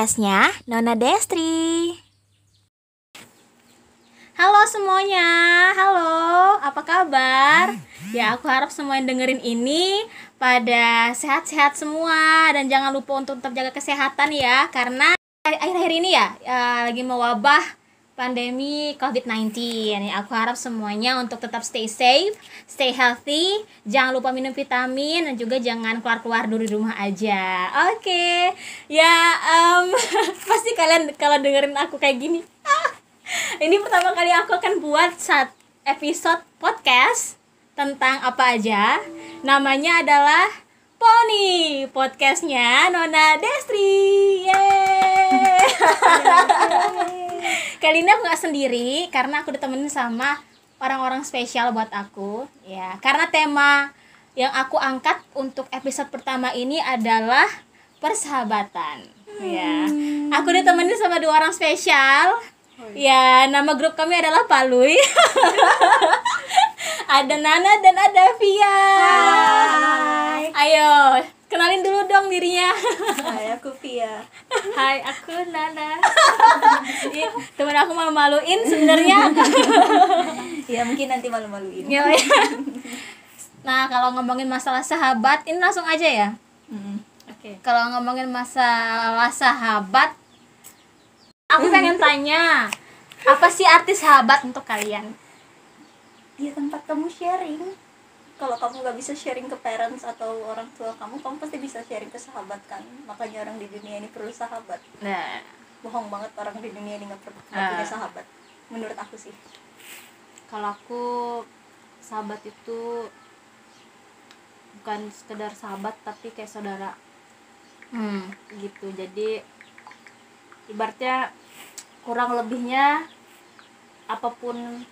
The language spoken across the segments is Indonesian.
podcastnya Nona Destri. Halo semuanya, halo, apa kabar? Ya, aku harap semua yang dengerin ini pada sehat-sehat semua. Dan jangan lupa untuk tetap jaga kesehatan ya, karena akhir-akhir ini lagi mewabah pandemi COVID-19. Ya, aku harap semuanya untuk tetap stay safe, stay healthy, jangan lupa minum vitamin, dan juga jangan keluar-keluar dari rumah aja. Oke. Ya, pasti kalian kalau dengerin aku kayak gini, ini pertama kali aku akan buat episode podcast tentang apa aja. Namanya adalah Pony, podcastnya Nona Destri. Yeay. Kali ini aku gak sendiri karena aku ditemenin sama orang-orang spesial buat aku. Ya, karena tema yang aku angkat untuk episode pertama ini adalah persahabatan. Ya, aku ditemenin sama dua orang spesial. Ya, nama grup kami adalah Paluy. Ada Nana dan ada Via. Hai. Ayo, kenalin dulu dong dirinya. Hai, aku Via. Hai, aku Nana. Temen aku malu-maluin sebenarnya. Ya, mungkin nanti malu-maluin. Ya. Nah, kalau ngomongin masalah sahabat, ini langsung aja ya. Oke. Kalau ngomongin masalah sahabat, aku pengen tanya, apa sih arti sahabat untuk kalian? Dia tempat kamu sharing. Kalau kamu gak bisa sharing ke parents atau orang tua kamu pasti bisa sharing ke sahabat kan. Makanya orang di dunia ini perlu sahabat. Nah, Bohong banget orang di dunia ini gak punya sahabat. Menurut aku sih. Kalau aku, sahabat itu bukan sekedar sahabat tapi kayak saudara gitu. Jadi ibaratnya kurang lebihnya apapun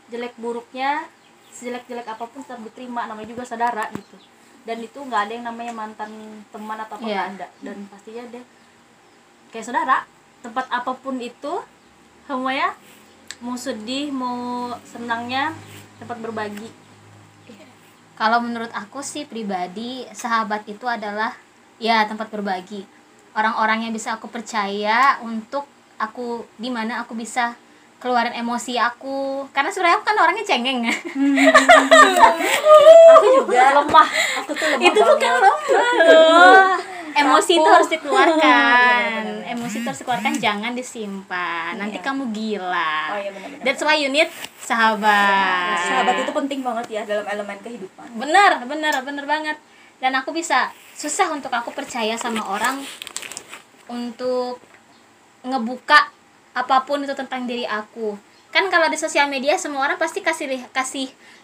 jelek buruknya, sejelek-jelek apapun tetap diterima, namanya juga saudara gitu. Dan itu nggak ada yang namanya mantan teman atau apa, nggak ada. Dan pastinya deh kayak saudara, tempat apapun itu semuanya, mau sedih mau senangnya tempat berbagi. kalau menurut aku sih pribadi, sahabat itu adalah ya tempat berbagi. Orang-orang yang bisa aku percaya untuk aku, di mana aku bisa keluarin emosi aku. Karena sebenarnya aku kan orangnya cengeng. Aku juga lemah. Aku tuh lemah. Itu bukan lemah. Emosi itu harus dikeluarkan. Emosi itu harus dikeluarkan, jangan disimpan. Nanti kamu gila. Oh iya, benar-benar. That's why you need sahabat. Sahabat itu penting banget ya dalam elemen kehidupan. Bener banget. Dan aku susah untuk aku percaya sama orang untuk ngebuka apapun itu tentang diri aku. Kan kalau di sosial media semua orang pasti kasih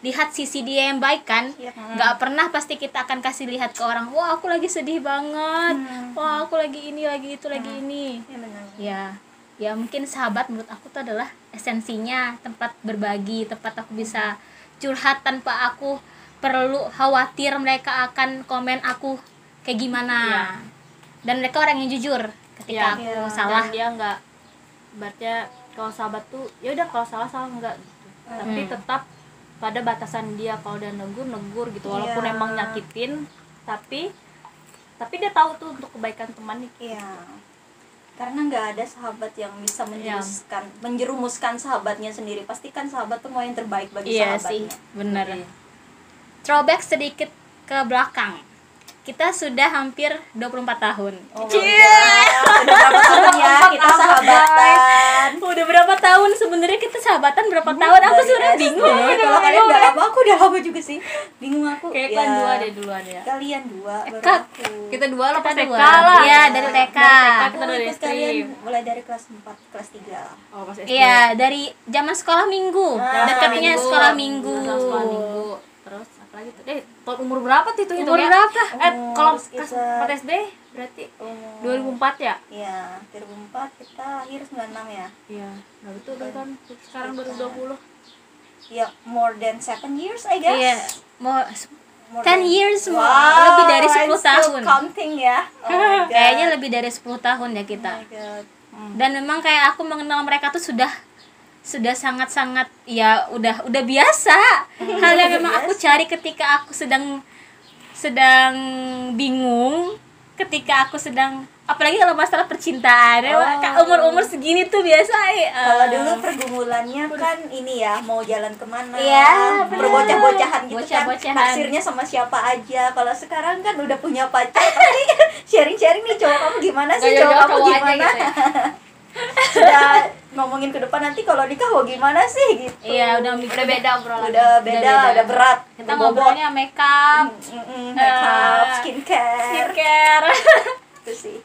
lihat sisi dia yang baik kan. Nggak pernah pasti kita akan kasih lihat ke orang, wah aku lagi sedih banget, wah aku lagi ini, lagi itu, lagi ini. Ya benar. Ya mungkin sahabat menurut aku tuh adalah esensinya tempat berbagi, tempat aku bisa curhat tanpa aku perlu khawatir mereka akan komen aku kayak gimana. Dan mereka orang yang jujur ketika aku salah. Dan dia nggak, ibaratnya kalau sahabat tuh ya udah, kalau salah enggak gitu. Tapi tetap pada batasan dia. Kalau udah negur gitu, walaupun emang nyakitin, tapi dia tahu tuh untuk kebaikan temannya. Iya. Karena nggak ada sahabat yang bisa menjerumuskan sahabatnya sendiri. Pastikan sahabat tuh mau yang terbaik bagi sahabatnya. Sih, bener. Throwback sedikit ke belakang. Kita sudah hampir 24 tahun. Udah berapa tahun ya kita sahabatan? Udah berapa tahun sebenarnya kita sahabatan berapa tahun? Aku sebenarnya bingung. Kalau kalian udah lama, aku udah lama juga sih. Bingung aku. Kayak kan dua deh duluan ya. Kalian dua, baru Kak, aku. Kita dua lah pas Kita TK dua. lah. Iya, dari TK. Aku Kita dari ikut kalian stream. mulai dari kelas 4, kelas 3 lah. Oh, pas SD. Iya, dari zaman sekolah minggu. Dekatnya sekolah minggu. Sekolah minggu. Terus apa lagi tuh? Tahun umur berapa tuh itu? Umur berapa? Kalau Umur kelas sekitar- 4 SD berarti 2004 ya? Iya, 2004 kita akhir 96 ya. Iya. Nah, betul kan. Sekarang 2020. Ya, more than 7 years I guess. Iya, mau More 10 than- years, Wow, lebih dari 10 I'm still tahun. counting ya. Oh my God. Kayaknya lebih dari 10 tahun ya Oh kita. my God. Dan memang kayak aku mengenal mereka tuh sudah sangat-sangat ya udah biasa. Hal yang memang aku cari ketika aku sedang bingung, ketika aku sedang, apalagi kalau masalah percintaan ya, Oh. umur segini tuh biasa Kalau dulu pergumulannya kan ini ya, mau jalan kemana, Iya, bener. berbocah-bocahan gitu Bocah-bocahan. kan, naksirnya sama siapa aja. Kalau sekarang kan udah punya pacar, pasti sharing-sharing nih, cowok kamu gimana sih, Gak cowok jauh-jauh kamu cowok aja gimana, gitu ya. sudah ngomongin ke depan nanti kalau nikah mau gimana sih gitu. Iya, udah beda obrolan. udah beda, udah berat, kita berbobot. ngobrolnya make up, Makeup, skincare, itu sih.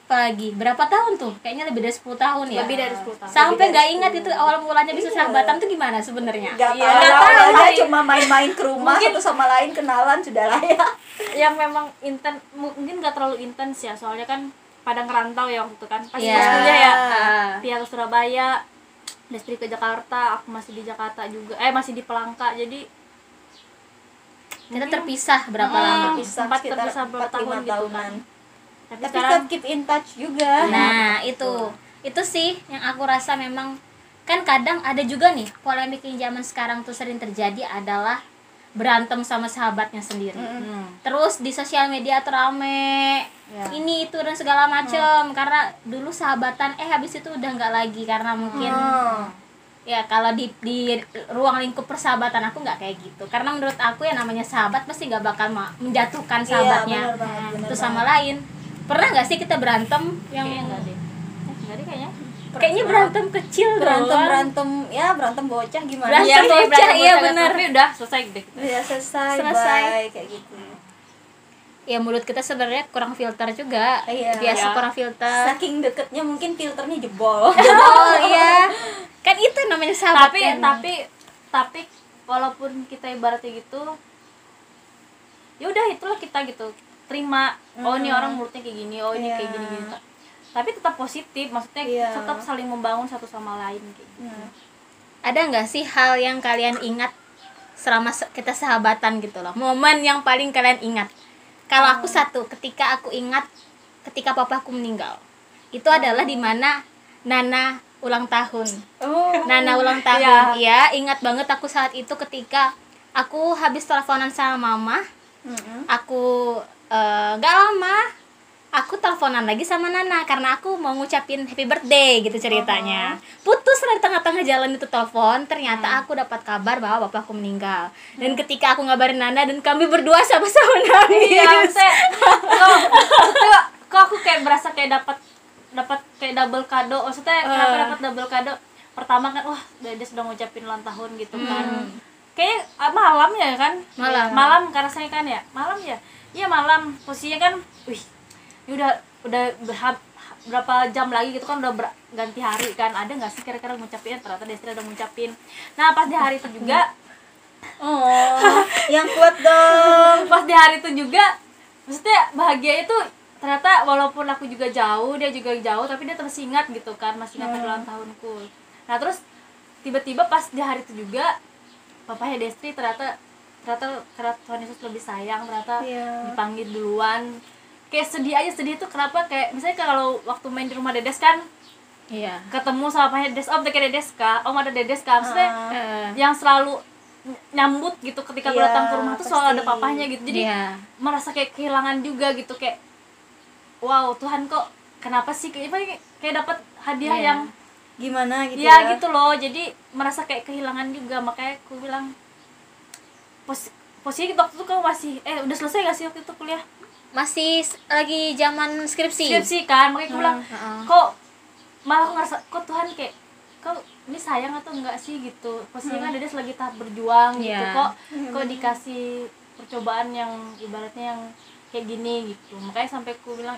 apalagi berapa tahun tuh, kayaknya lebih dari 10 tahun ya, Lebih dari 10 tahun. sampai Lebih dari nggak ingat 10. itu awal mulanya bisa Iya. sahabatan tuh gimana sebenarnya. Gak Iya, tahu, nggak tahu, awalnya iya. cuma main-main ke rumah, Mungkin- satu sama lain kenalan sudah lah ya. Yang memang intens, mungkin gak terlalu intens ya, soalnya kan pada ngerantau ya waktu itu kan, pas Iya. pas kuliah ya, Ah. Pia ke Surabaya, Destri ke Jakarta, aku masih di Jakarta juga, masih di Pelangka, jadi Kita terpisah berapa Hmm. lama. Sempat terpisah berapa tahun 4-5 gitu tahunan. tapi Tapi sekarang tetap keep in touch juga. Nah, itu sih yang aku rasa memang, kan kadang ada juga nih polemik yang zaman sekarang tuh sering terjadi adalah berantem sama sahabatnya sendiri. Terus di sosial media tuh rame Ya. ini itu dan segala macem, karena dulu sahabatan habis itu udah nggak lagi karena mungkin ya kalau di ruang lingkup persahabatan aku nggak kayak gitu, karena menurut aku ya namanya sahabat pasti nggak bakal menjatuhkan sahabatnya bener banget, bener itu sama lain. Pernah nggak sih kita berantem yang kayaknya enggak deh. Enggak deh kayaknya. kayaknya berantem kecil berantem bocah gimana? Berantem Iya sih, bocah, berantem iya bocah, bener. tapi udah selesai deh. Ya selesai, Selesai. bye kayak gitu. ya menurut kita sebenarnya kurang filter juga. Iya. Biasa Iya. kurang filter. Saking deketnya mungkin filternya jebol. Oh iya, kan itu namanya sahabat Tapi kan. tapi walaupun kita ibaratnya gitu, ya udah itulah kita gitu. Terima, oh ini orang mulutnya kayak gini, oh ini Iya. kayak gini-gini. Tapi tetap positif, maksudnya Iya. tetap saling membangun satu sama lain kayak gitu. Ada nggak sih hal yang kalian ingat selama kita sahabatan gitu loh, momen yang paling kalian ingat? Kalau aku satu, ketika aku ingat ketika papaku meninggal, itu adalah di mana Nana ulang tahun. Oh. Nana ulang tahun, ya ingat banget aku saat itu ketika aku habis teleponan sama mama, aku nggak lama aku teleponan lagi sama Nana karena aku mau ngucapin happy birthday gitu ceritanya. Putus lah di tengah-tengah jalan itu telepon, ternyata aku dapat kabar bahwa bapakku meninggal. Dan ketika aku ngabarin Nana dan kami berdua sama-sama nangis. Iya, maksudnya kok aku kayak berasa kayak dapat kayak double kado. Maksudnya kenapa dapat double kado? Pertama kan wah, dia sudah ngucapin ulang tahun gitu kan. Kayak malam ya kan? Malam karena saya kan ya. Malam ya. Iya malam. Posisinya kan wih. Ini udah berapa jam lagi gitu kan, udah ganti hari kan. Ada nggak sih kira-kira ngucapin? Ternyata Destri udah ngucapin. Nah, pas di hari itu juga Oh, yang kuat dong. pas di hari itu juga maksudnya bahagia itu ternyata walaupun aku juga jauh, dia juga jauh, tapi dia masih ingat gitu kan, masih ingat ulang tahunku. Nah terus tiba-tiba pas di hari itu juga papanya Destri ternyata karena Tuhan Yesus lebih sayang, ternyata Iya. dipanggil duluan. Kayak sedih tuh kenapa, kayak misalnya kalau waktu main di rumah Dedes kan Iya. ketemu sama papanya Dedes, om teke Dedes kak, om ada Dedes kak, maksudnya yang selalu nyambut gitu ketika aku Iya, datang ke rumah tuh selalu ada pasti. papahnya gitu, jadi Iya. merasa kayak kehilangan juga gitu, kayak wow Tuhan kok kenapa sih kayak dapat hadiah Iya. yang Gimana gitu ya gitu loh, jadi merasa kayak kehilangan juga. Makanya aku bilang posisi waktu itu kamu masih udah selesai gak sih waktu itu kuliah? Masih lagi zaman skripsi. Skripsi kan, makanya aku bilang heeh. kok malah aku ngerasa kok Tuhan kayak kok ini sayang atau enggak sih gitu. Posisinya kan Dedes lagi tahap berjuang gitu, Iya. kok dikasih percobaan yang ibaratnya yang kayak gini gitu. Makanya sampai aku bilang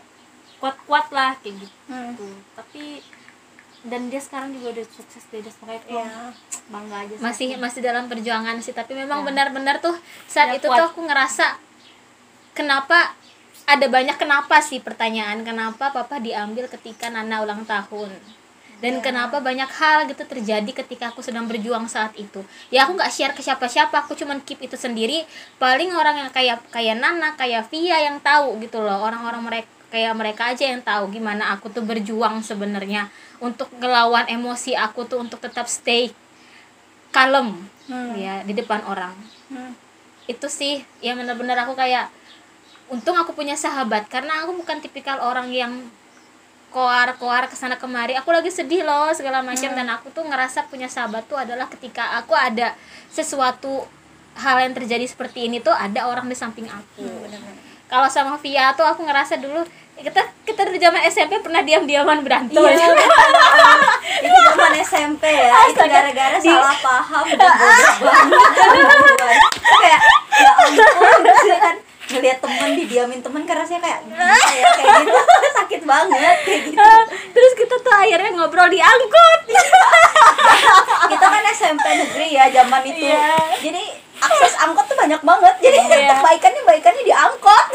kuat lah kayak gitu. Tapi dan dia sekarang juga udah sukses, Dedes, makanya aku bangga aja sih. Masih dalam perjuangan sih, tapi memang Ya. benar-benar tuh saat Ya, itu kuat. tuh aku ngerasa kenapa ada banyak kenapa sih pertanyaan, kenapa papa diambil ketika Nana ulang tahun, dan kenapa banyak hal gitu terjadi ketika aku sedang berjuang saat itu. Ya aku nggak share ke siapa-siapa, aku cuman keep itu sendiri. Paling orang yang kayak Nana, kayak Via yang tahu gitu loh, orang-orang mereka aja yang tahu gimana aku tuh berjuang sebenarnya untuk ngelawan emosi aku tuh untuk tetap stay kalem ya di depan orang. Itu sih yang benar-benar aku kayak untung aku punya sahabat, karena aku bukan tipikal orang yang koar kesana kemari. Aku lagi sedih loh segala macam, dan aku tuh ngerasa punya sahabat tuh adalah ketika aku ada sesuatu hal yang terjadi seperti ini tuh ada orang di samping aku. Kalau sama Via tuh aku ngerasa dulu kita di zaman SMP pernah diam-diaman berantem. Iya, itu zaman SMP ya. Itu gara-gara salah paham dan bodoh banget. Kayak ya ampun, terus kan ngelihat teman didiamin teman karena saya kayak kayak gitu. Sakit banget kayak gitu. Terus kita tuh akhirnya ngobrol di angkot. Kita kan SMP negeri ya zaman itu. Iya. Jadi akses angkot tuh banyak banget. Jadi Iya. baikannya di angkot.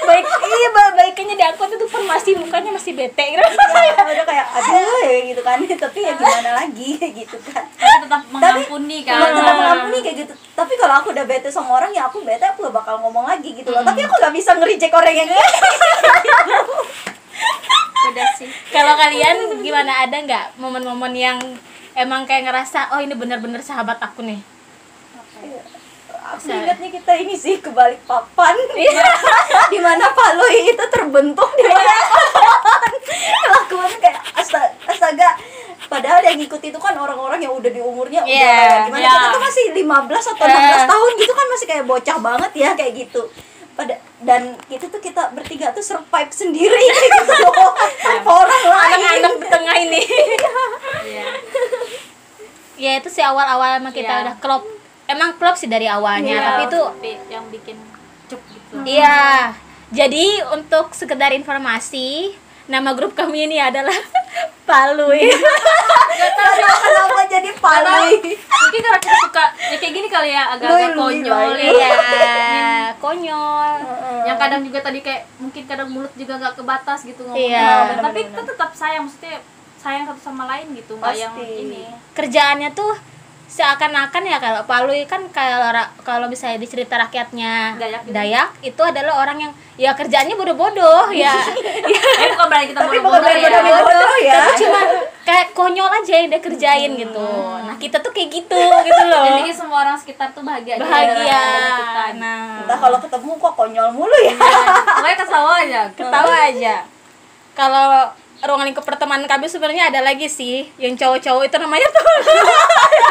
Baikannya di angkot itu pun masih mukanya masih bete gitu. Ya, udah kayak aduh ya gitu kan. Tapi ya gimana lagi kayak gitu kan. Tapi tetap mengampuni kan. Tetap mengampuni kayak gitu. Tapi kalau aku udah bete sama orang ya aku bete, aku gak bakal ngomong lagi gitu loh. Tapi aku gak bisa nge-reject orang yang gitu. Udah sih. Kalau kalian gimana, ada nggak momen-momen yang emang kayak ngerasa oh ini benar-benar sahabat aku nih? Aku ingatnya kita ini sih ke Balikpapan. Di mana Palui itu terbentuk di Balikpapan. Kelakuan kayak astaga. Padahal yang ngikut itu kan orang-orang yang udah di umurnya udah kayak gimana. Kita tuh masih 15 atau 16 tahun gitu kan, masih kayak bocah banget ya kayak gitu. Dan kita bertiga tuh survive sendiri gitu loh. Orang lain Anak-anak di tengah ini. Iya. Ya itu sih awal-awal emang kita Iya. udah klop. Emang klop sih dari awalnya, Iya, tapi itu yang bikin cuk gitu. iya. Jadi untuk sekedar informasi, nama grup kami ini adalah Palui. Kenapa jadi Palui? Mungkin karena kita suka ya kayak gini kali ya, agak-agak Lui, konyol lui. ya. Iya, konyol. Yang kadang juga tadi kayak mungkin kadang mulut juga nggak kebatas gitu Iya. ngomongnya. Tapi kita tetap sayang, maksudnya sayang satu sama lain gitu, nggak yang Pasti. ini. Kerjaannya tuh seakan-akan ya, kalau Palui kan kalau misalnya di cerita rakyatnya Dayak gitu. Dayak itu adalah orang yang ya kerjaannya bodoh-bodoh ya. Bukan berarti kita Tapi bukan bodoh-bodoh berarti ya. bodoh ya. Tapi cuma kayak konyol aja yang dia kerjain gitu. Nah kita tuh kayak gitu loh. Dan bikin semua orang sekitar tuh bahagia. aja Bahagia. dengan kita. Nah, Entah kalau ketemu kok konyol mulu ya. Pokoknya ketawa aja. ketawa aja. Kalau ruang lingkup pertemanan kami sebenarnya ada lagi sih yang cowok-cowok itu namanya tuh.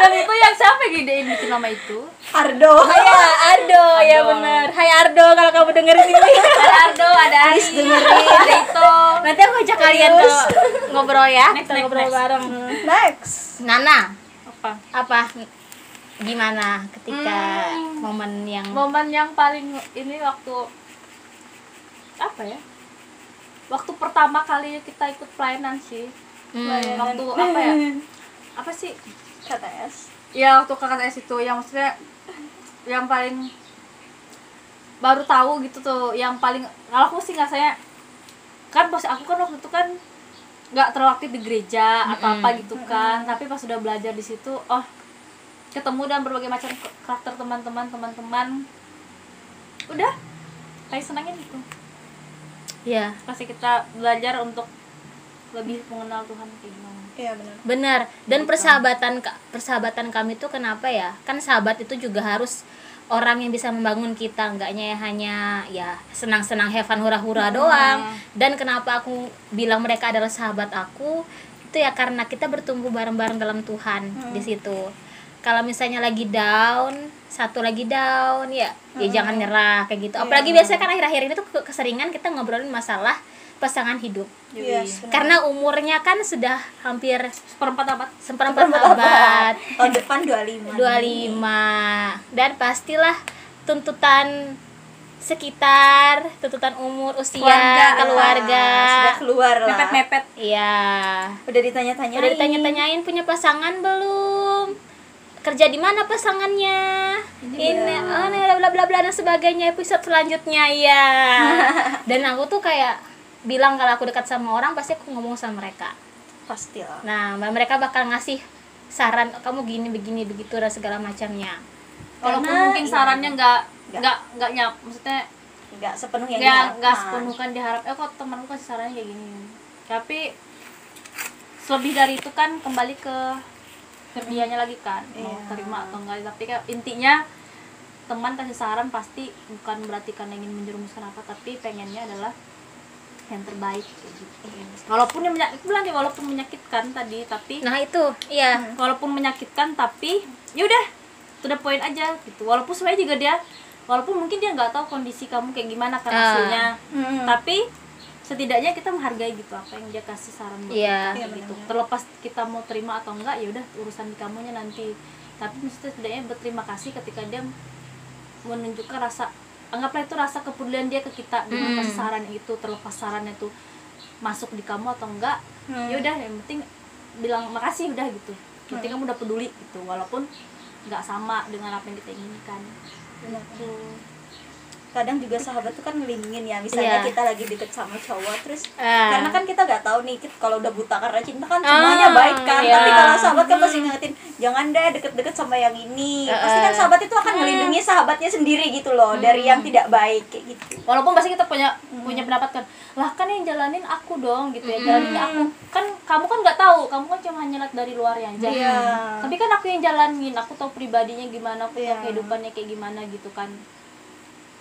Dan itu yang siapa yang idein bikin nama itu? Ardo. Ya Ardo, ya benar. Hai Ardo, kalau kamu dengerin ini. Ada Ardo, ada Ari, ada itu. Nanti aku ajak kalian kalau ngobrol ya. Kita Next. ngobrol bareng. Next. Nana, Apa? gimana ketika momen yang Momen yang paling ini waktu apa ya? Waktu pertama kali kita ikut pelayanan sih. Waktu apa ya? Apa sih? KTS. Ya waktu KKTS itu yang maksudnya yang paling baru tahu gitu tuh, yang paling kalau aku sih ngasanya kan pas aku kan waktu itu kan nggak terlalu aktif di gereja atau apa gitu kan, tapi pas sudah belajar di situ ketemu dan berbagai macam karakter teman-teman udah kayak senangnya gitu, ya pasti kita belajar untuk lebih mengenal Tuhan kayak gimana. Iya benar. benar. Dan persahabatan kami tuh kenapa ya? Kan sahabat itu juga harus orang yang bisa membangun kita, enggaknya hanya ya senang-senang have fun hura-hura doang. Dan kenapa aku bilang mereka adalah sahabat aku, itu ya karena kita bertumbuh bareng-bareng dalam Tuhan di situ. Kalau misalnya lagi down, satu lagi down ya jangan nyerah kayak gitu. Apalagi biasanya kan akhir-akhir ini tuh keseringan kita ngobrolin masalah pasangan hidup. Yes, benar. Karena umurnya kan sudah hampir Seperempat abad. Tahun depan 25. 25. Dan pastilah tuntutan sekitar, tuntutan umur, usia, keluarga. Sudah keluar lah. mepet-mepet. Iya. Udah ditanya-tanyain. Udah ditanya-tanyain punya pasangan belum? Kerja di mana pasangannya? Ini bla bla bla bla dan sebagainya, episode selanjutnya ya. Dan aku tuh kayak bilang kalau aku dekat sama orang pasti aku ngomong sama mereka. Pastilah. Nah, mereka bakal ngasih saran, kamu gini begini begitu dan segala macamnya. Walaupun Karena, mungkin iya. sarannya nggak nyap, maksudnya Enggak sepenuhnya nggak sepenuhkan diharap. Kok temanku kasih sarannya kayak gini. Tapi lebih dari itu kan kembali ke dianya lagi kan, mau Iya. terima atau enggak. Tapi kan intinya teman kasih saran pasti bukan berarti karena ingin menjerumuskan apa, tapi pengennya adalah yang terbaik kayak gitu. Walaupun yang walaupun menyakitkan tadi, tapi Nah itu iya. walaupun menyakitkan tapi yaudah to the point aja gitu. Walaupun sebenarnya juga dia, walaupun mungkin dia nggak tahu kondisi kamu kayak gimana kan aslinya, tapi setidaknya kita menghargai gitu apa yang dia kasih saran buat Iya. kita gitu. Terlepas kita mau terima atau enggak, ya udah urusan kamunya nanti. Tapi mesti setidaknya berterima kasih ketika dia menunjukkan rasa, anggaplah itu rasa kepedulian dia ke kita dengan kasih saran itu, terlepas sarannya tuh masuk di kamu atau enggak, ya udah yang penting bilang makasih udah gitu. Yang penting kamu udah peduli gitu, walaupun nggak sama dengan apa yang kita inginkan. Benar. Kadang juga sahabat tuh kan ngelindungin ya, misalnya Iya. kita lagi deket sama cowok terus karena kan kita nggak tahu nih kalau udah buta karena cinta kan Ah, semuanya baik kan, iya. tapi kalau sahabat kan pasti ngingetin jangan deh deket-deket sama yang ini, pasti kan sahabat itu akan melindungi sahabatnya sendiri gitu loh dari yang tidak baik kayak gitu. Walaupun pasti kita punya pendapat kan, lah kan yang jalanin aku dong gitu ya, jalaninnya aku kan, kamu kan nggak tahu, kamu kan cuma hanya lihat dari luarnya aja. Iya. Tapi kan aku yang jalanin, aku tahu pribadinya gimana, aku Iya. tahu kehidupannya kayak gimana gitu kan.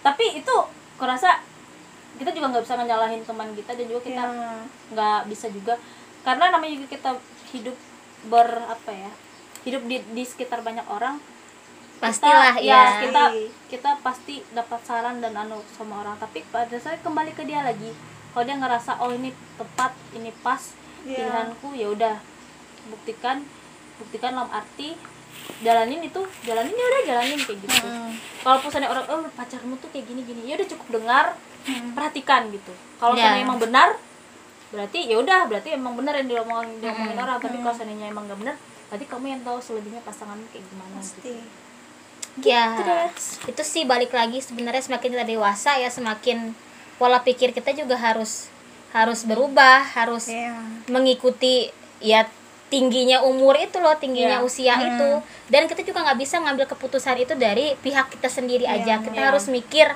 Tapi itu kurasa kita juga nggak bisa nyalahin teman kita, dan juga kita nggak bisa juga, karena namanya juga kita hidup hidup di sekitar banyak orang, Pastilah kita, ya. kita pasti dapat saran dan sama orang, tapi pada saat kembali ke dia lagi, kalau dia ngerasa oh ini tepat, ini pas pilihanku, ya udah buktikan dalam arti jalanin ya udah jalanin kayak gitu. Kalau misalnya orang pacarmu tuh kayak gini ya udah cukup dengar, perhatikan gitu. Kalau misalnya emang benar, berarti ya udah, berarti emang benar yang diomongin orang. Tapi kalau seandainya emang gak benar, berarti kamu yang tahu selebihnya pasanganmu kayak gimana gitu. Ya, itu sih balik lagi sebenarnya semakin kita dewasa ya, semakin pola pikir kita juga harus berubah, harus mengikuti ya tingginya umur itu loh, tingginya usia itu. Dan kita juga nggak bisa ngambil keputusan itu dari pihak kita sendiri aja. Kita harus mikir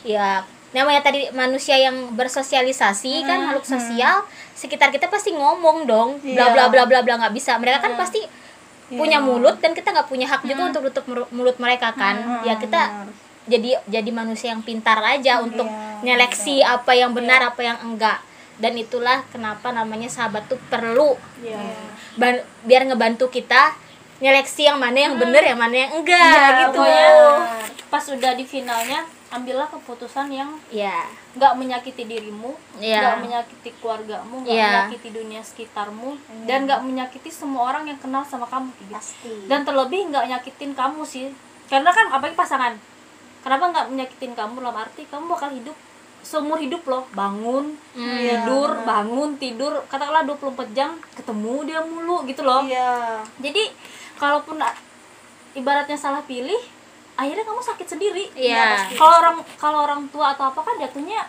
ya, namanya tadi manusia yang bersosialisasi kan, makhluk sosial, sekitar kita pasti ngomong dong, bla bla bla bla bla, nggak bisa. Mereka kan pasti punya mulut, dan kita nggak punya hak juga untuk tutup mulut mereka kan. Ya kita jadi manusia yang pintar aja untuk nyeleksi apa yang benar, apa yang enggak. Dan itulah kenapa namanya sahabat tuh perlu biar ngebantu kita nyeleksi yang mana yang benar, yang mana yang enggak gitu. Pokoknya pas udah di finalnya, ambillah keputusan yang nggak menyakiti dirimu, nggak menyakiti keluargamu, nggak menyakiti dunia sekitarmu, dan nggak menyakiti semua orang yang kenal sama kamu gitu. Dan terlebih nggak nyakitin kamu sih, karena kan apalagi pasangan, kenapa nggak menyakitin kamu, dalam arti kamu bakal hidup seumur hidup loh, bangun tidur katakanlah 24 jam ketemu dia mulu gitu loh. Jadi kalaupun ibaratnya salah pilih, akhirnya kamu sakit sendiri. Kalau orang tua atau apa kan jatuhnya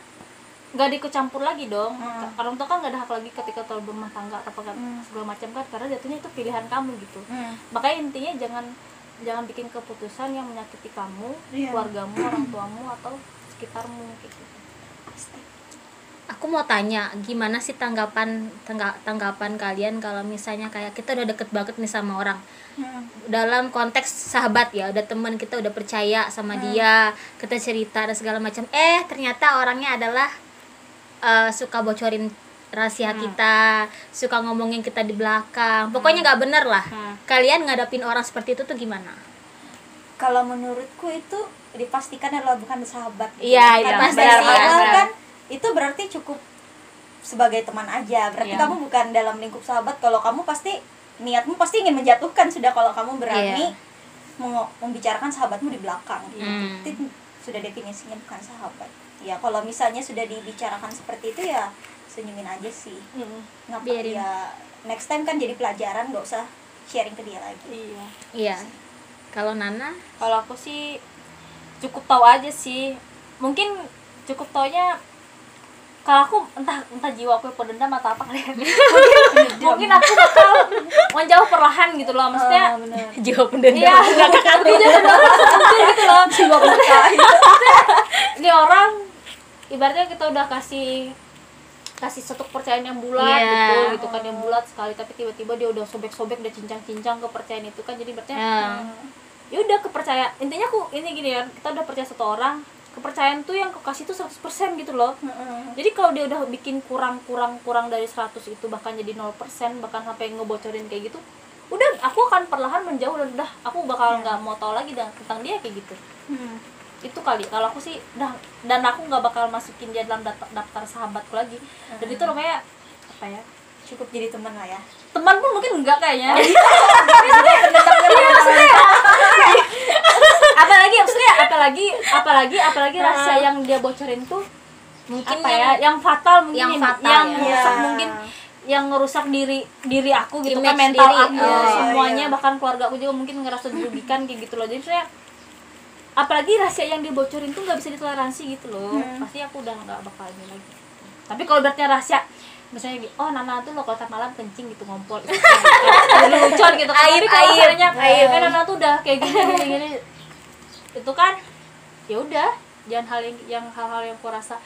nggak dikecampur lagi dong. Orang tua kan nggak ada hak lagi ketika terlalu berumah tangga atau segala macam kan, karena jatuhnya itu pilihan kamu gitu. Makanya intinya jangan bikin keputusan yang menyakiti kamu, keluargamu, orang tuamu atau sekitarmu kayak gitu. Aku mau tanya, gimana sih tanggapan kalian kalau misalnya kayak kita udah deket banget nih sama orang, dalam konteks sahabat ya, udah teman kita, udah percaya sama dia, kita cerita dan segala macam, ternyata orangnya adalah suka bocorin rahasia kita, suka ngomongin kita di belakang, pokoknya nggak bener lah. Kalian ngadapin orang seperti itu tuh gimana? Kalau menurutku itu dipastikan adalah bukan sahabat. Iya, Karena dari awal kan itu berarti cukup sebagai teman aja. Berarti kamu bukan dalam lingkup sahabat. Kalau kamu pasti niatmu pasti ingin menjatuhkan, sudah kalau kamu berani membicarakan sahabatmu di belakang. Itu sudah definisinya bukan sahabat. Ya kalau misalnya sudah dibicarakan seperti itu ya senyumin aja sih. Ngapain ya, next time kan jadi pelajaran, nggak usah sharing ke dia lagi. Iya. Kalau Nana? Kalau aku sih cukup tahu aja sih. Mungkin cukup taunya, kalau aku entah jiwa aku pendendam atau apa kali ya. mungkin aku bakal menjauh perlahan gitu loh, maksudnya Jiwa pendendam. iya, gitu loh, jiwa berkah. Ini orang ibaratnya kita udah kasih satu kepercayaan yang bulat gitu kan, yang bulat sekali, tapi tiba-tiba dia udah sobek-sobek, udah cincang-cincang kepercayaan itu kan, jadi berarti ya udah kepercayaan, intinya aku ini gini ya, kita udah percaya satu orang, kepercayaan tuh yang kekasih tuh 100% gitu loh. Jadi kalau dia udah bikin kurang dari 100 itu, bahkan jadi 0%, bahkan sampai ngebocorin kayak gitu, udah aku akan perlahan menjauh dan udah aku bakal nggak mau tahu lagi tentang dia kayak gitu. Itu kali kalau aku sih, dan aku nggak bakal masukin dia dalam daftar sahabatku lagi. Dan itu namanya apa ya, Cukup jadi teman lah ya. teman pun mungkin enggak kayaknya. apalagi rasa yang dia bocorin tuh mungkin apa ya, yang fatal mungkin, yang merusak mungkin, yang ngerusak diri aku gitu kan, mental aku semuanya, bahkan keluarga aku juga mungkin ngerasa dirugikan kayak gitu loh. Jadi saya apalagi rahasia yang dibocorin tuh nggak bisa ditoleransi gitu loh. Pasti aku udah nggak bakal ini lagi. Tapi kalau beratnya rahasia, misalnya oh Nana tuh lo kalau tak malam kencing gitu, ngompol lucu gitu kan, tapi kalau misalnya Nana tuh udah kayak gini itu kan ya udah, jangan hal-hal yang aku rasa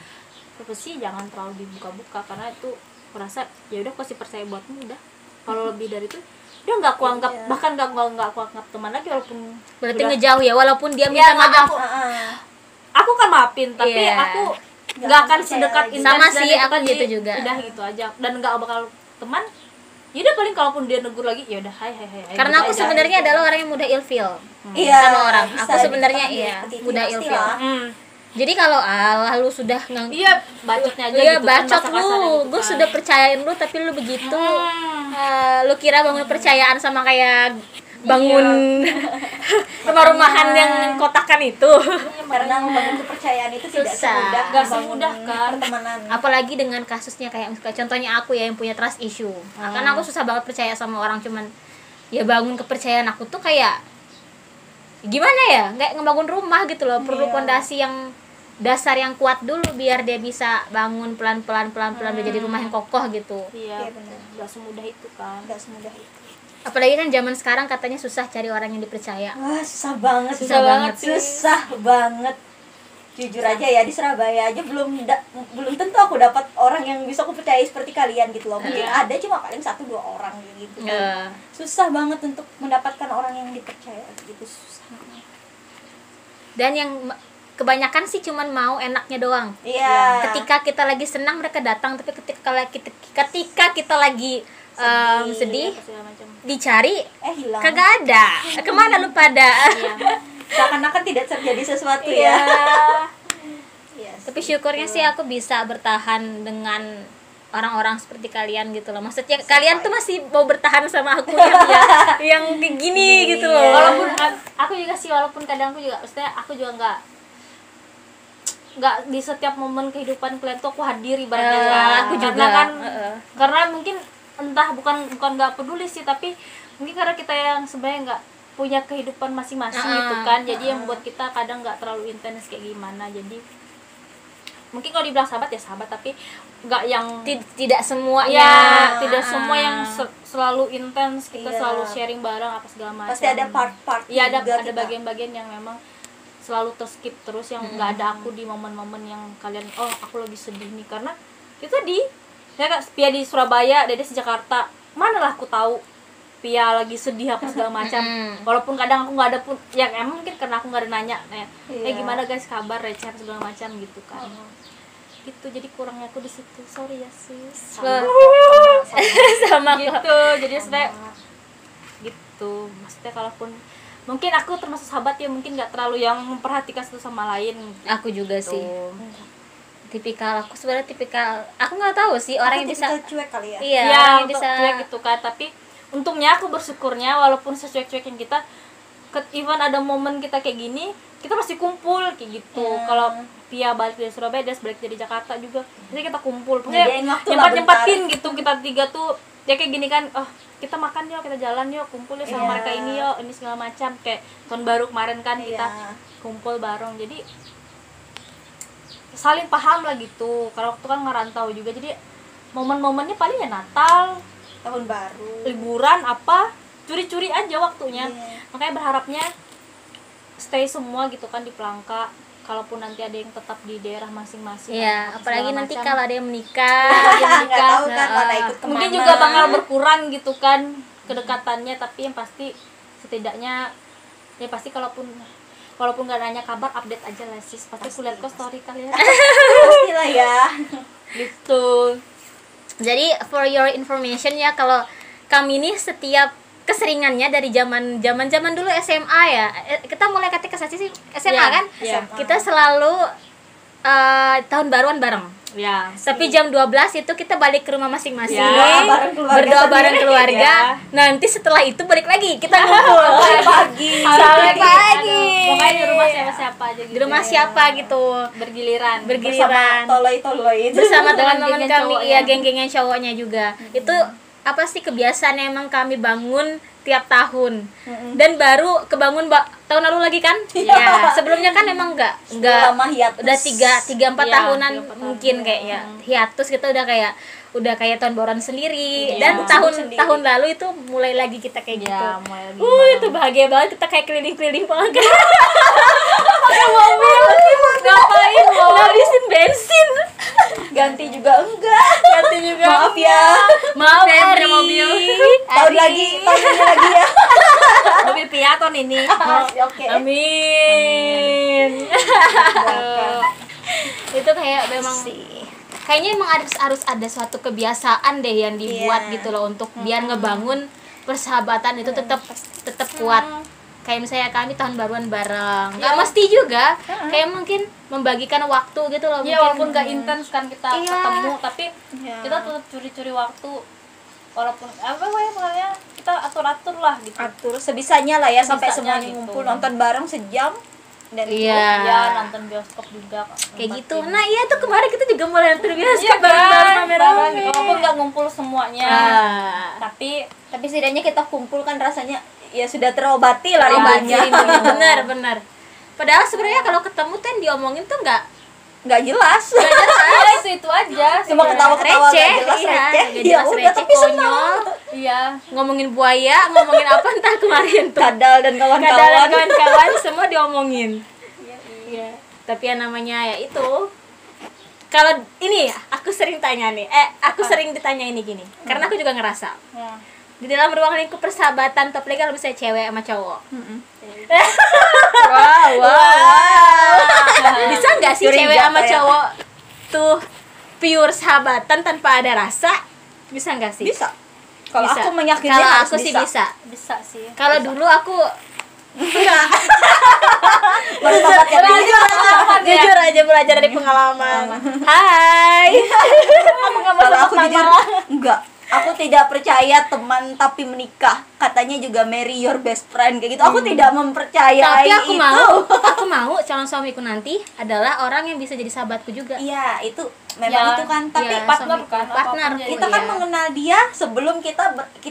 privacy jangan terlalu dibuka-buka, karena itu aku rasa ya udah aku kasih percaya buatmu udah. Kalau lebih dari itu dia nggak aku anggap, bahkan nggak aku anggap teman lagi, walaupun berarti ngejauh ya, walaupun dia minta maaf. Aku kan maafin, tapi aku nggak akan sedekat intens. Sama sih aku tadi, gitu juga, udah gitu aja, dan nggak bakal teman. Ya udah, paling kalaupun dia negur lagi ya udah hai karena gitu aku aja. Sebenarnya adalah orang yang mudah ilfeel sama orang. Aku sebenarnya mudah ilfeel. Jadi kalau lu sudah bacotnya aja gitu bacot kan, lu, gue sudah percayain lu tapi lu begitu. Lu kira bangun percayaan sama kayak bangun rumah-rumahan yang kotakan itu. Karena membangun kepercayaan itu tidak semudah, gak semudah kan pertemanan. Apalagi dengan kasusnya kayak contohnya aku ya yang punya trust issue. Karena aku susah banget percaya sama orang, cuman ya bangun kepercayaan aku tuh kayak gimana ya, kayak ngebangun rumah gitu loh. Perlu pondasi yang dasar yang kuat dulu biar dia bisa bangun pelan-pelan dia jadi rumah yang kokoh gitu. Iya benar, nggak semudah itu kan, nggak semudah itu. Apalagi kan zaman sekarang katanya susah cari orang yang dipercaya. Wah, susah banget sih. Susah banget. Jujur aja ya, di Surabaya aja belum tentu aku dapat orang yang bisa aku percaya seperti kalian gitu loh. Mungkin ada cuma paling 1-2 orang gitu. Susah banget untuk mendapatkan orang yang dipercaya gitu, susah. Dan yang kebanyakan sih cuman mau enaknya doang. Iya. Ketika kita lagi senang mereka datang, tapi ketika kita lagi sedih dicari hilang. Kagak ada. Kemana lu pada? Seakan-akan tidak terjadi sesuatu ya. Tapi syukurnya sih aku bisa bertahan dengan orang-orang seperti kalian gitu loh. Maksudnya kalian tuh masih mau bertahan sama aku yang kayak gini gitu loh. Walaupun aku juga sih, walaupun kadang aku juga, maksudnya aku juga nggak di setiap momen kehidupan kalian tuh aku hadir ibaratnya. Aku juga. Karena kan karena mungkin entah bukan nggak peduli sih, tapi mungkin karena kita yang sebenarnya nggak punya kehidupan masing-masing gitu kan, jadi yang buat kita kadang nggak terlalu intens kayak gimana. Jadi mungkin kalau dibilang sahabat ya sahabat, tapi nggak yang tidak semuanya tidak semua yang selalu intens kita selalu sharing bareng apa segala macam. Pasti ada part-part ada bagian-bagian yang memang selalu terskip terus, yang nggak ada aku di momen-momen yang kalian aku lagi sedih nih, karena itu tadi saya Pia di Surabaya, Dede di Jakarta, manalah aku tahu Pia lagi sedih apa segala macam. Walaupun kadang aku nggak ada pun, ya emang mungkin karena aku nggak ada nanya gimana guys kabar, receh segala macam gitu kan. Gitu, jadi kurangnya aku di situ, sorry ya sis. Sama gitu, jadi sebenarnya gitu. Maksudnya kalaupun mungkin aku termasuk sahabat ya, mungkin nggak terlalu yang memperhatikan satu sama lain. Aku juga sih. Aku sebenarnya tipikal, aku nggak tahu sih orang yang bisa cuek kali ya. Iya, orang yang bisa cuek gitu kan. Tapi untungnya aku bersyukurnya walaupun secuek-cuekin kita, even ada momen kita kayak gini, kita masih kumpul kayak gitu. Kalau Pia balik dari Surabaya, dia balik dari Jakarta juga, jadi kita kumpul. Nyempat-nyempatin gitu, kita tiga tuh ya kayak gini kan, kita makan yuk, kita jalan yuk, kumpul yuk sama mereka ini yuk, ini segala macam. Kayak tahun baru kemarin kan kita kumpul bareng, jadi saling paham lah gitu. Kalau waktu kan ngerantau juga, jadi momen-momennya paling ya Natal, tahun baru, liburan apa, curi-curi aja waktunya. Makanya berharapnya stay semua gitu kan di Pelangka. Kalaupun nanti ada yang tetap di daerah masing-masing. Iya, apalagi nanti kalau ada yang menikah, nggak tahu kan mana ikut kemana. Mungkin juga bakal berkurang gitu kan kedekatannya, tapi yang pasti setidaknya Ya pasti kalaupun nggak nanya kabar, update aja lah sis, pasti aku lihat kok story kalian. Pastilah ya. Gitu. Jadi for your information ya, kalau kami ini setiap keseringannya dari zaman dulu SMA ya, kita mulai ketika sih SMA Iya, kan, iya. kita selalu tahun baruan bareng. Ya. Tapi jam 12 itu kita balik ke rumah masing-masing, Ya, bareng keluarga berdoa bareng sendiri. keluarga. Nanti setelah itu balik lagi kita ngumpul Sampai pagi. sampai pagi. Pokoknya di rumah siapa aja gitu. Di rumah siapa gitu, Bergiliran. Bersama bergiliran toloi-toloi itu. bersama teman-teman geng-gengan kami, cowoknya. ya geng-gengnya cowoknya juga. Itu apa sih kebiasaan yang emang kami bangun tiap tahun, dan baru kebangun tahun lalu lagi kan. Ya sebelumnya kan emang enggak lama hiatus. udah 3-4 Iya, tahunan 3-4 mungkin tahun. kayaknya hiatus, kita udah kayak tahun baruan sendiri. Iya. Dan Sibuk sendiri. tahun lalu itu mulai lagi kita kayak gitu. Ya, mulai lagi Itu bahagia banget, kita kayak keliling-keliling banget. Pakai mobil, ngapain mau ngabisin bensin, Ganti juga enggak. ganti juga Maaf ya. maaf Saya Ari. punya mobil. Tahun ini lagi ya. mobil piaton ini. Oke. Amin. Itu kayak memang kayaknya emang harus ada suatu kebiasaan deh yang dibuat Iya. gitu loh, untuk biar ngebangun persahabatan itu tetap kuat. Kayak misalnya kami tahun baruan bareng, nggak mesti juga, kayak mungkin membagikan waktu gitu loh. Ya walaupun mungkin gak intens kan kita Iya. ketemu, tapi Iya. kita tetap curi-curi waktu, walaupun apa ya pokoknya kita atur-atur lah gitu. Atur sebisanya lah ya, sampai Sebisanya semuanya gitu. ngumpul nonton bareng sejam dan Iya. Ya nonton bioskop juga kayak gitu. Nah iya tuh kemarin kita juga mulai nonton Iya bioskop kan, bareng-bareng bareng rame-rame. gitu. Walaupun nggak ngumpul semuanya, tapi setidaknya kita kumpul kan rasanya ya sudah terobati lah Terobati, rindunya. bener. Padahal sebenarnya kalau ketemu tuh yang diomongin tuh nggak Nggak jelas. ya itu aja. Cuma ketawa-ketawa receh, nggak jelas iya, receh. nggak Ya jelas, udah receh, tapi senang. konyol. Iya. Ngomongin buaya, ngomongin apa entah kemarin tuh. Kadal dan Kadang kawan-kawan. kawan-kawan semua diomongin. Iya. Tapi yang namanya ya itu. Kalau ini ya, aku sering tanya nih. Aku sering ditanya ini gini. Karena aku juga ngerasa Ya. di dalam ruang lingkup persahabatan, top legal misalnya cewek sama cowok. Wow. Bisa nggak sih Curiga cewek sama saya. cowok tuh pure sahabatan tanpa ada rasa? Bisa nggak sih? Bisa. Kalau Bisa. aku meyakini Kalau harus aku sih bisa. Bisa sih. Kalau dulu aku enggak. Bersahabat ya. Jujur aja belajar dari pengalaman. Hai. Aku nggak mau Kalau aku sebut jujur nama. enggak. Aku tidak percaya teman tapi menikah. Katanya juga marry your best friend kayak gitu. Aku tidak mempercayai Tapi aku itu. mau calon suamiku nanti adalah orang yang bisa jadi sahabatku juga. Iya, itu memang Ya, itu kan. Tapi ya, partner suamiku. kan, Partner. apapun kita jadi. kan Iya. mengenal dia sebelum kita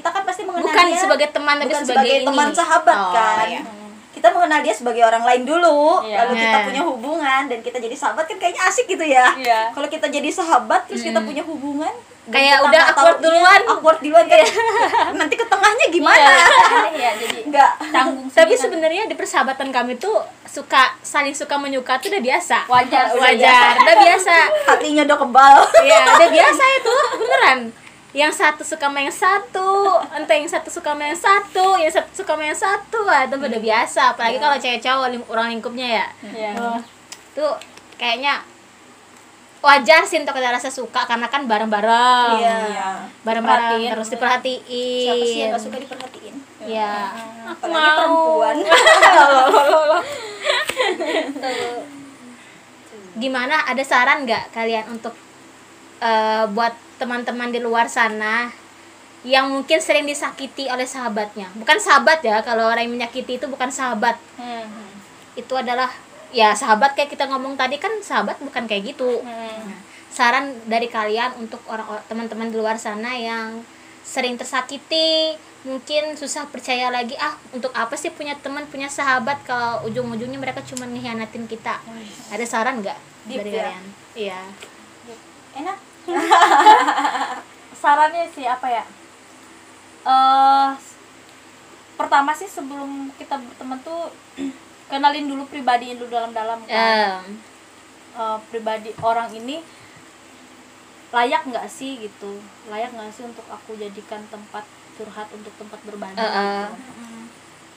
kan pasti mengenal Bukan dia sebagai teman, tapi bukan sebagai ini. teman sahabat Oh, kan. iya. Kita mengenal dia sebagai orang lain dulu, Iya. lalu kita Iya. punya hubungan dan kita jadi sahabat kan kayaknya asik gitu ya. Iya. Kalau kita jadi sahabat terus kita punya hubungan, dan Kayak kita udah nggak tahu awkward dia, duluan. awkward duluan kan. Nanti ke tengahnya gimana? Iya, jadi Enggak. tanggung Tapi sendiri. sebenarnya di persahabatan kami tuh saling suka menyuka tuh udah biasa. Wajar sih. Udah biasa. Hatinya udah kebal. Iya, udah biasa itu, beneran. Yang satu suka sama yang satu, entah yang satu suka sama yang satu, yang satu suka sama yang satu, itu udah biasa. Apalagi kalau cewek cowok orang lingkupnya ya, Iya. tuh kayaknya wajar sih untuk ada rasa suka karena kan bareng-bareng, Iya. bareng-bareng Perhatiin. terus diperhatiin. Siapa sih yang gak suka diperhatiin? Iya. Apalagi perempuan. Gimana, ada saran nggak kalian untuk buat teman-teman di luar sana yang mungkin sering disakiti oleh sahabatnya? Bukan sahabat ya, kalau orang yang menyakiti itu bukan sahabat. Itu adalah ya sahabat kayak kita ngomong tadi kan, sahabat bukan kayak gitu. Saran dari kalian untuk teman-teman di luar sana yang sering tersakiti, mungkin susah percaya lagi, untuk apa sih punya teman, punya sahabat kalau ujung-ujungnya mereka cuma ngehianatin kita. Ada saran nggak Deep dari ya? kalian? Iya. Enak. Sarannya sih apa ya? Pertama sih sebelum kita berteman tuh kenalin dulu pribadinya dulu dalam-dalam kan. Pribadi orang ini layak nggak sih gitu, layak nggak sih untuk aku jadikan tempat curhat, untuk tempat berbagi gitu.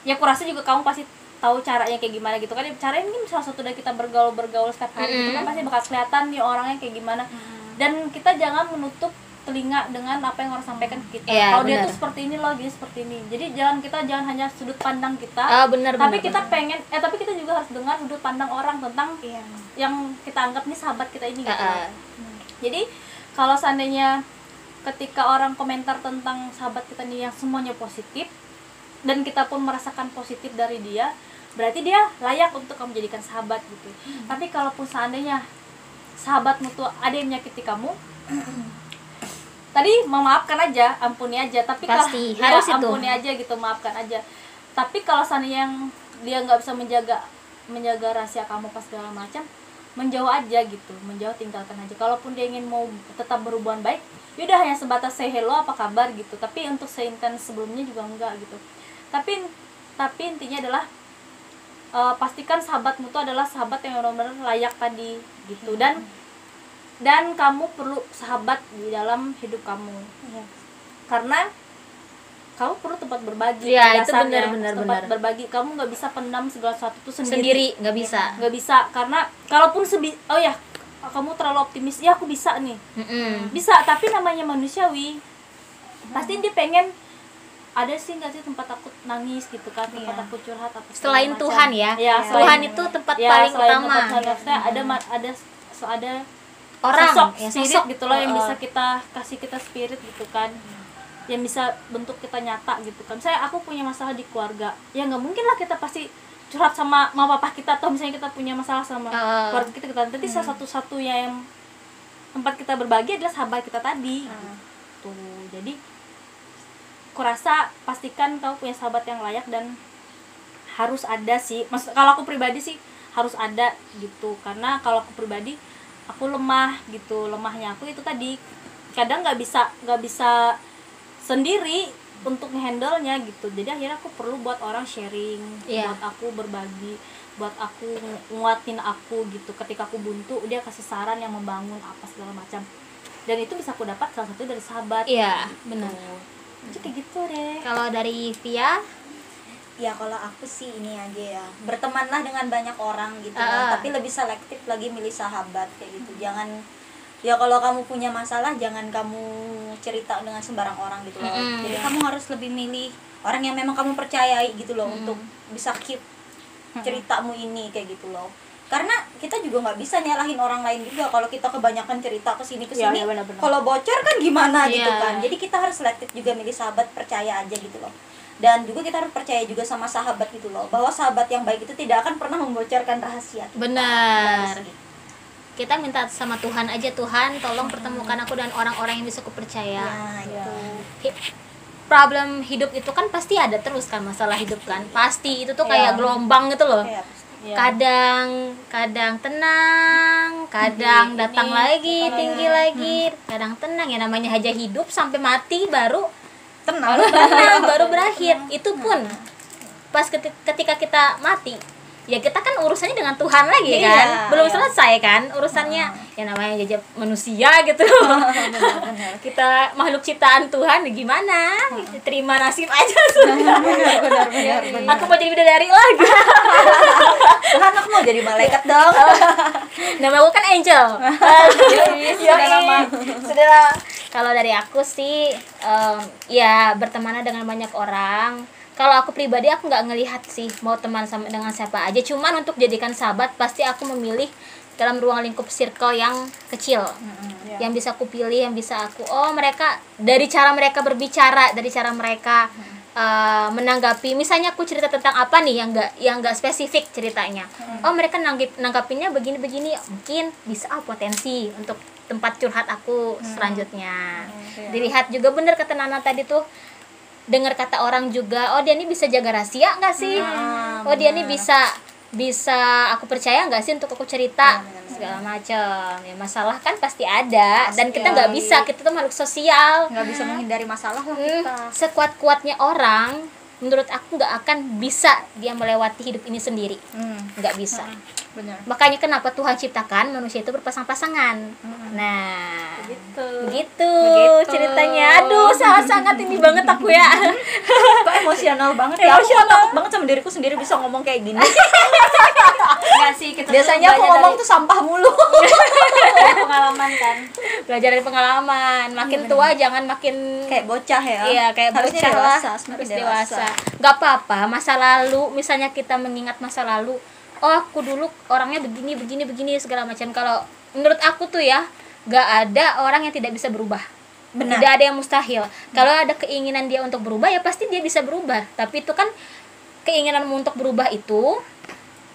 Ya aku rasa juga kamu pasti tahu caranya kayak gimana gitu kan. Caranya ini salah satu dari kita bergaul setiap hari gitu kan, pasti bakal kelihatan nih orangnya kayak gimana. Dan kita jangan menutup telinga dengan apa yang orang sampaikan ke kita. Kalau dia tuh seperti ini loh, dia seperti ini. Jadi kita jangan hanya sudut pandang kita, tapi kita juga harus dengar sudut pandang orang tentang yang kita anggap nih sahabat kita ini gitu. Jadi kalau seandainya ketika orang komentar tentang sahabat kita nih yang semuanya positif dan kita pun merasakan positif dari dia, berarti dia layak untuk kamu jadikan sahabat gitu. Tapi kalaupun seandainya sahabatmu tuh ada yang menyakiti kamu, tadi memaafkan aja, ampuni aja. Tapi pasti kalau harus ampuni aja gitu, maafkan aja. Tapi kalau seandainya yang dia nggak bisa menjaga rahasia kamu pas segala macam, menjauh aja gitu, menjauh, tinggalkan aja. Kalaupun dia ingin mau tetap berhubungan baik, yaudah hanya sebatas say hello apa kabar gitu. Tapi untuk seintens sebelumnya juga enggak gitu. Tapi intinya adalah pastikan sahabatmu tuh adalah sahabat yang benar-benar layak tadi gitu. Dan kamu perlu sahabat di dalam hidup kamu, karena kamu perlu tempat berbagi. Itu benar. Berbagi, kamu nggak bisa pendam segala sesuatu itu sendiri, nggak bisa. Karena kalaupun kamu terlalu optimis, ya aku bisa nih, bisa. Tapi namanya manusiawi, pasti dia pengen ada sih nggak sih tempat aku nangis gitu kan, tempat aku curhat apa selain macam. Tuhan Tuhan itu tempat paling utama. Ada orang sosok gitu loh yang bisa kasih kita spirit gitu kan, yang bisa bentuk kita nyata gitu kan. Saya aku punya masalah di keluarga, ya nggak mungkin lah kita pasti curhat sama mama papa kita, atau misalnya kita punya masalah sama keluarga kita nanti salah satu-satunya yang tempat kita berbagi adalah sahabat kita tadi gitu. Jadi kurasa pastikan kau punya sahabat yang layak, dan harus ada sih. Kalau aku pribadi sih harus ada gitu, karena kalau aku pribadi aku lemah gitu. Lemahnya aku itu tadi, kadang nggak bisa sendiri untuk ngehandle-nya gitu. Jadi akhirnya aku perlu buat orang sharing, buat aku berbagi, buat aku nguatin aku gitu. Ketika aku buntu, dia kasih saran yang membangun apa segala macam. Dan itu bisa aku dapat salah satu dari sahabat. Benar. Jadi kayak gitu deh. Kalau dari Via? Ya kalau aku sih ini aja ya, bertemanlah dengan banyak orang gitu kan, tapi lebih selektif lagi milih sahabat kayak gitu. Jangan, ya kalau kamu punya masalah jangan kamu cerita dengan sembarang orang gitu loh. Jadi kamu harus lebih milih orang yang memang kamu percayai gitu loh, untuk bisa keep ceritamu ini kayak gitu loh. Karena kita juga nggak bisa nyalahin orang lain juga kalau kita kebanyakan cerita kesini kalau bocor kan gimana gitu kan. Jadi kita harus selektif juga milih sahabat, percaya aja gitu loh. Dan juga kita harus percaya juga sama sahabat gitu loh, bahwa sahabat yang baik itu tidak akan pernah membocorkan rahasia kita. Benar. Kita minta sama Tuhan aja, Tuhan tolong pertemukan aku dan orang-orang yang bisa aku percaya. Problem hidup itu kan pasti ada terus kan, masalah hidup kan pasti itu tuh kayak gelombang gitu loh. Kadang tenang, kadang datang lagi, tinggi lagi, kadang tenang. Ya namanya aja hidup, sampai mati baru tenang, baru berakhir. Itu pun pas ketika kita mati, ya kita kan urusannya dengan Tuhan lagi kan, belum selesai kan urusannya. Ya namanya aja manusia gitu. Kita makhluk ciptaan Tuhan, gimana? Terima nasib aja sudah. Benar. Aku mau jadi bidadari lagi. Tuhan, aku mau jadi malaikat dong. Nama aku kan Angel. Sudah. Kalau dari aku sih, ya berteman dengan banyak orang. Kalau aku pribadi aku nggak ngelihat sih mau teman sama dengan siapa aja. Cuman untuk jadikan sahabat pasti aku memilih dalam ruang lingkup circle yang kecil, yang bisa aku pilih, yang bisa aku mereka dari cara mereka berbicara, dari cara mereka menanggapi. Misalnya aku cerita tentang apa nih yang nggak spesifik ceritanya, mereka nanggapinnya begini, mungkin bisa potensi untuk tempat curhat aku selanjutnya. Dilihat juga, bener kata Nana tadi tuh, dengar kata orang juga, dia ini bisa jaga rahasia nggak sih, dia ini bisa aku percaya nggak sih untuk aku cerita segala macam. Ya masalah kan pasti ada, dan kita nggak bisa, kita tuh makhluk sosial, nggak bisa menghindari masalah lah kita. Sekuat-kuatnya orang menurut aku nggak akan bisa dia melewati hidup ini sendiri, nggak bisa. Benar. Makanya kenapa Tuhan ciptakan manusia itu berpasang-pasangan. Nah, begitu ceritanya. Aduh, sangat ini banget aku ya. Kok emosional banget ya? Aku takut banget sama diriku sendiri bisa ngomong kayak gini. Enggak sih, kita Biasanya aku ngomong tuh sampah mulu. dari pengalaman kan. Belajar dari pengalaman. Makin tua jangan makin Kayak bocah ya. Iya, kayak harusnya bocah dewasa, lah. semakin Harus dewasa. dewasa. Gak apa-apa, masa lalu, misalnya kita mengingat masa lalu, oh aku dulu orangnya begini segala macam. Kalau menurut aku tuh ya, gak ada orang yang tidak bisa berubah. Benar. Tidak ada yang mustahil. Kalau ada keinginan dia untuk berubah, ya pasti dia bisa berubah. Tapi itu kan keinginanmu untuk berubah itu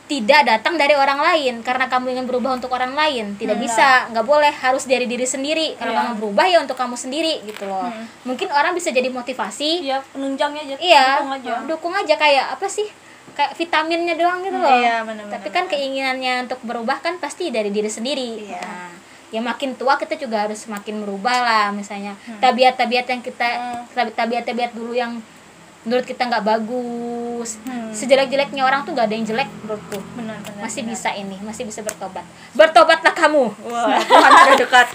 tidak datang dari orang lain, karena kamu ingin berubah untuk orang lain. Tidak bisa, nggak boleh, harus dari diri sendiri. Kalau kamu berubah ya untuk kamu sendiri gitu loh. Mungkin orang bisa jadi motivasi. Iya, penunjangnya aja. Iya, Dukung aja. dukung aja kayak apa sih? Kayak vitaminnya doang gitu loh. Iya, benar-benar. Tapi kan keinginannya untuk berubah kan pasti dari diri sendiri. Iya. Nah, ya makin tua kita juga harus makin merubah lah, misalnya tabiat-tabiat yang kita tabiat-tabiat dulu yang menurut kita nggak bagus. Sejelek-jeleknya orang tuh nggak ada yang jelek menurutku. Benar. Masih bisa ini, masih bisa bertobat. Bertobatlah kamu. Wah, Tuhan sudah dekat.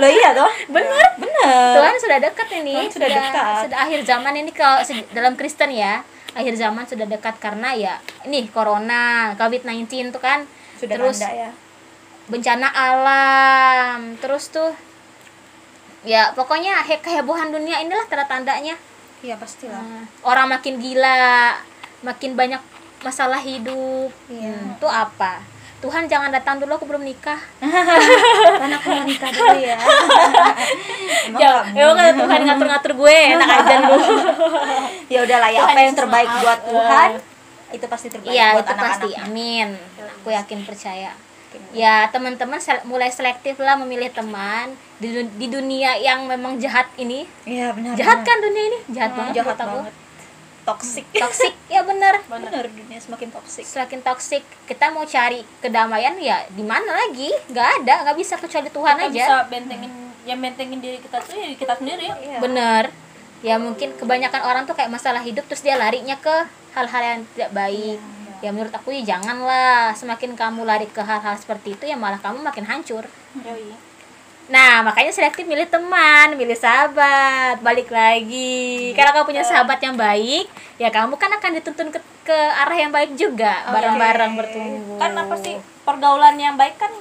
Loh iya toh? Bener. Benar. Tuhan sudah dekat ini. Tuhan sudah dekat. Sudah akhir zaman ini kalau dalam Kristen ya. Akhir zaman sudah dekat karena ya ini corona, COVID-19 tuh kan. Sudah terus tanda ya. bencana alam. Terus tuh ya pokoknya kehebohan dunia inilah tanda-tandanya. Iya pastilah. Orang makin gila, makin banyak masalah hidup. Iya. Itu apa? Tuhan jangan datang dulu, aku belum nikah. Kan aku mau nikah dulu ya. Emang Ya, kamu? emang kan Tuhan ngatur-ngatur gue, enak aja dulu. Ya udahlah ya, Tuhan apa yang Yesus terbaik maaf. buat Tuhan itu pasti terbaik Iya, buat itu pasti. anak-anaknya. Amin. Aku yakin percaya. Ya, teman-teman mulai selektif lah memilih teman di dunia yang memang jahat ini. Iya benar. Jahat kan dunia ini? Jahat banget Jahat menurut aku. banget. Toksik. Toksik, ya benar. Benar, dunia semakin toksik. Semakin toksik. Kita mau cari kedamaian ya di mana lagi? Nggak bisa kecuali Tuhan Kita aja. bisa bentengin diri kita tuh ya kita sendiri ya. Iya. Bener. Ya mungkin kebanyakan orang tuh kayak masalah hidup terus dia larinya ke hal-hal yang tidak baik. Ya menurut aku ya janganlah. Semakin kamu lari ke hal-hal seperti itu ya malah kamu makin hancur. Yoi. Nah makanya selektif milih teman, milih sahabat. Balik lagi. Kalau kamu punya sahabat yang baik, ya kamu kan akan dituntun ke arah yang baik juga. Bareng-bareng bertumbuh. Kan apa sih pergaulan yang baik kan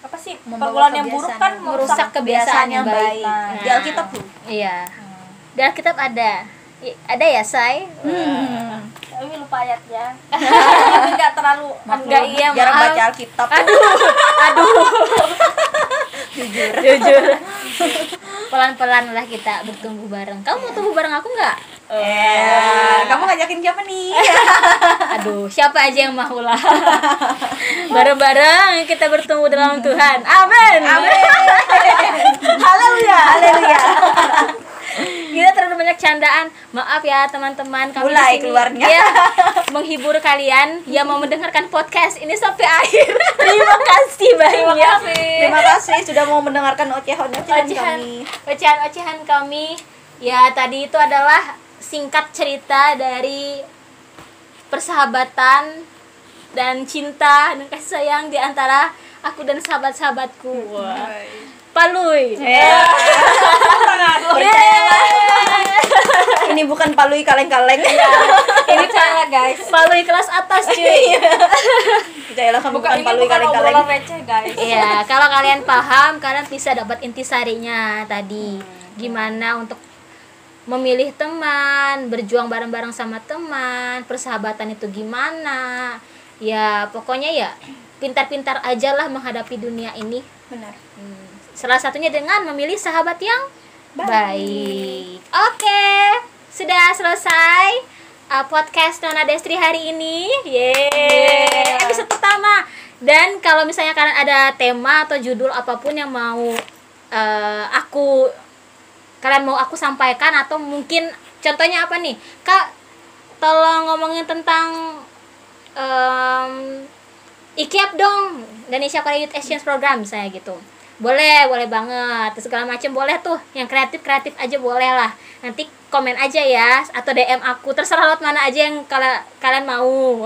apa sih? Pergaulan yang buruk kan merusak kebiasaan yang baik. Nah, Di Alkitab tuh. Iya. Di Alkitab ada. Ada ya, Say? Tapi lupa ayatnya. Enggak terlalu Enggak, iya, Jarang maaf. baca Alkitab. Jujur. Pelan-pelan lah kita bertumbuh bareng. Kamu mau tumbuh bareng aku nggak? Kamu ngajakin siapa nih? Aduh, siapa aja yang mau lah. Bareng-bareng kita bertumbuh dalam Tuhan. Amin. Haleluya. Haleluya. Kita terlalu banyak candaan. Maaf ya teman-teman, kami Mulai di sini, keluarnya. ya, menghibur kalian yang mau mendengarkan podcast ini sampai akhir. Terima kasih banyak. Terima kasih sudah mau mendengarkan ocehan-ocehan kami. Ocehan-ocehan kami. Ya, tadi itu adalah singkat cerita dari persahabatan dan cinta dan kasih sayang di antara aku dan sahabat-sahabatku. Wah. Paluy. Ini bukan palui kaleng-kaleng. Ini cara guys. Paluy kelas atas cuy. Percayalah kamu bukan Ini palui bukan kaleng-kaleng. obrolan receh guys. Iya, kalau kalian paham, kalian bisa dapat intisarinya tadi. Gimana untuk memilih teman, berjuang bareng-bareng sama teman, persahabatan itu gimana. Ya, pokoknya ya pintar-pintar aja lah menghadapi dunia ini. Benar. Salah satunya dengan memilih sahabat yang baik. Oke, sudah selesai podcast Nona Destri hari ini. Yeay, episode pertama. Dan kalau misalnya kalian ada tema atau judul apapun yang mau kalian mau aku sampaikan, atau mungkin contohnya apa nih, Kak, tolong ngomongin tentang IKEAP dong, Indonesia Korea Youth Exchange Program misalnya gitu. boleh banget, segala macam boleh tuh, yang kreatif aja boleh lah. Nanti komen aja ya atau DM aku, terserah lewat mana aja yang kalian mau.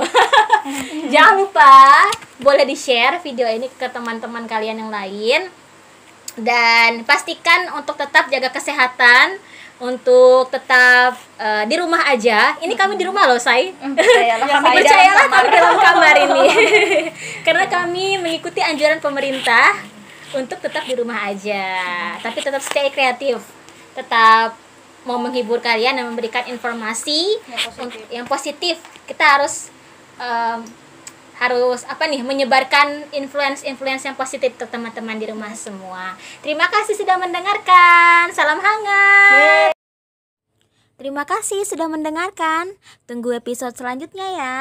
Jangan lupa boleh di share video ini ke teman-teman kalian yang lain, dan pastikan untuk tetap jaga kesehatan, untuk tetap di rumah aja. Ini kami di rumah loh, Say. Percayalah kami dalam kamar ini. Karena kami mengikuti anjuran pemerintah untuk tetap di rumah aja, tapi tetap stay kreatif, tetap mau menghibur kalian dan memberikan informasi yang positif. Kita harus menyebarkan influence yang positif ke teman-teman di rumah semua. Terima kasih sudah mendengarkan. Salam hangat. Terima kasih sudah mendengarkan. Tunggu episode selanjutnya ya.